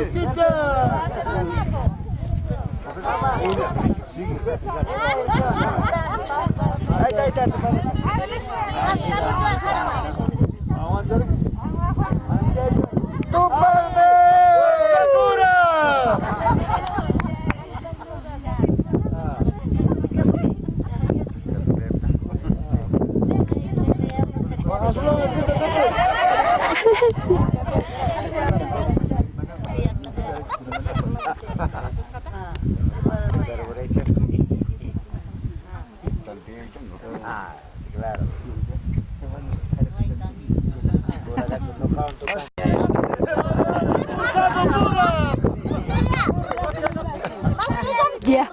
Cica. Tumpang Pura. Ya.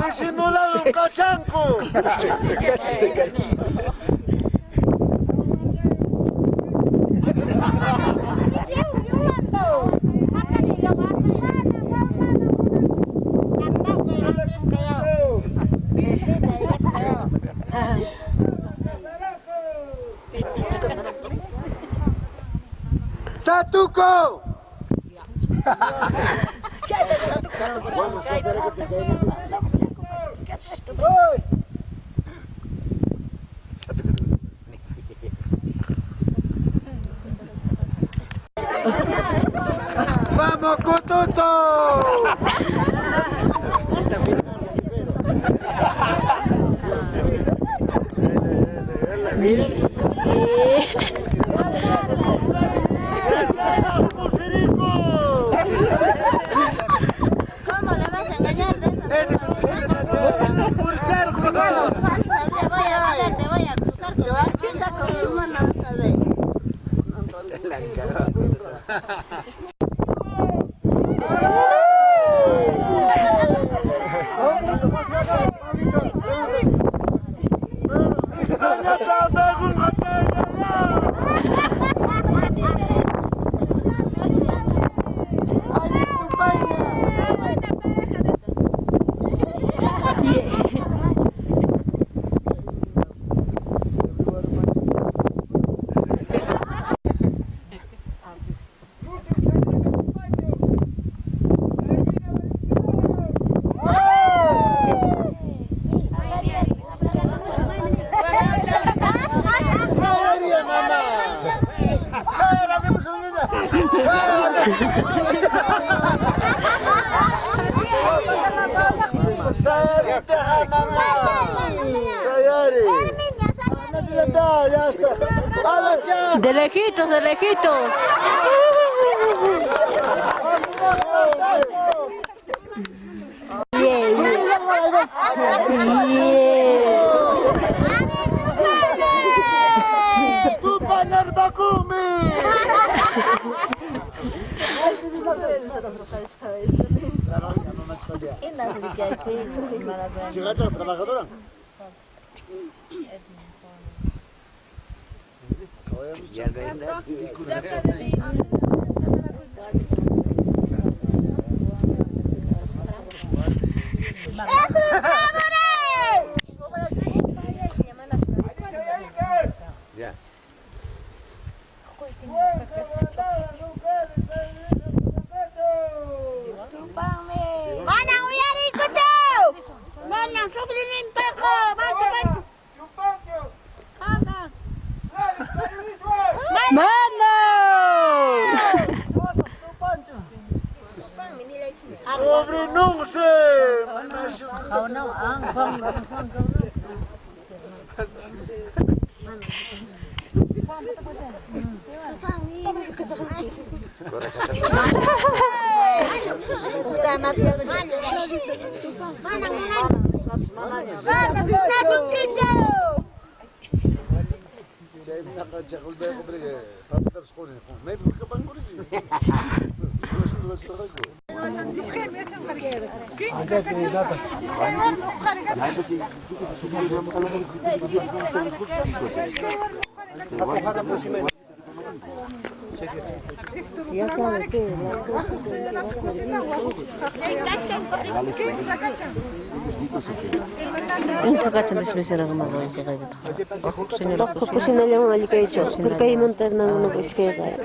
Disimulado un cachanco. Satuko. Vamos Cototo. ¿Cómo le vas a engañar de eso? Te voy a acusar con la pizza con mi mano otra vez. De lejitos, de lejitos. ¿Llegaste a la trabajadora? Unsa ka sa dismissal ng mga boys kay bitaw? Bakit ko sinalya mo mali kayo, Chok? Pero kayo montar ng nag-iskaya kaya.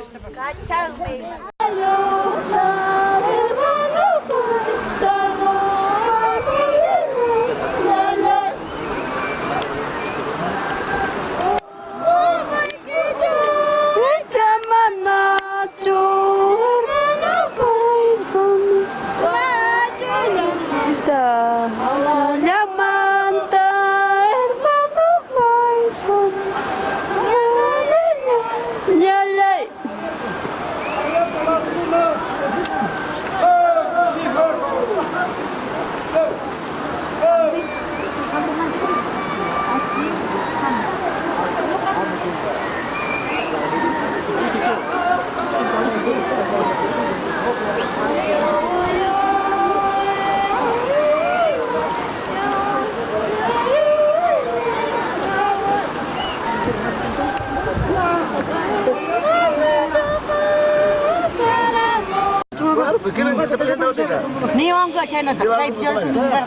Niyo enggak channel tak live jual sebentar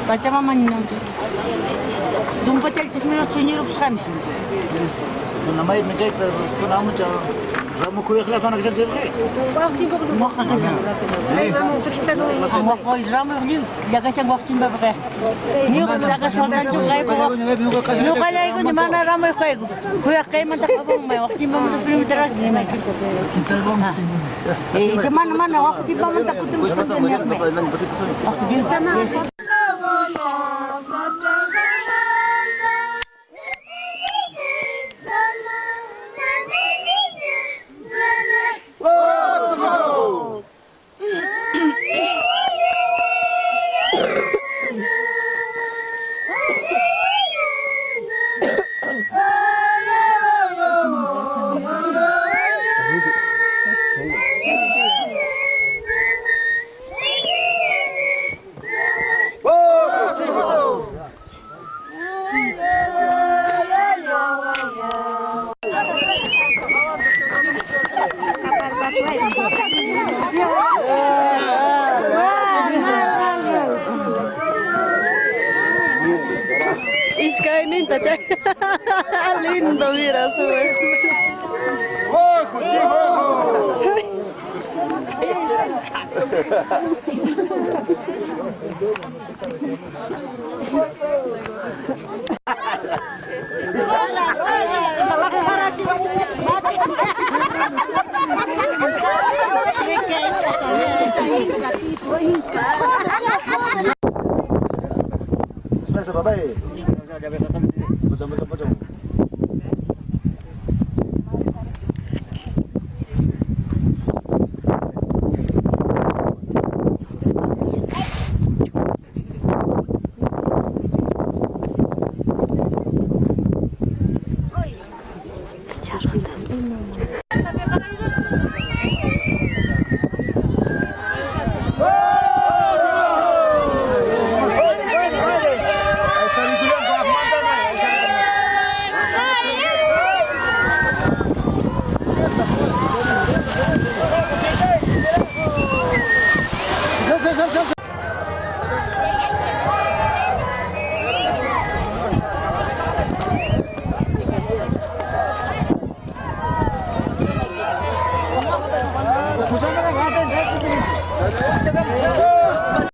baca mama niyo dumpa cel tismino sunyi rup skam Namai mekai namu cah ramu kuya kelapa nak jadi lagi. mo kagaja mo ko ramu niyo jaga sang waktu mbak pakai niyo jaga soldan juga ko niyo kaya ko di mana ramu ko kuya kay man takabong may waktu mbak mo film teras ni may di mana mana waktu mbak mo takut terus niya may waktu di sana Iskainin tacha lindo mira su Sebenarnya babai. Betul. Jangan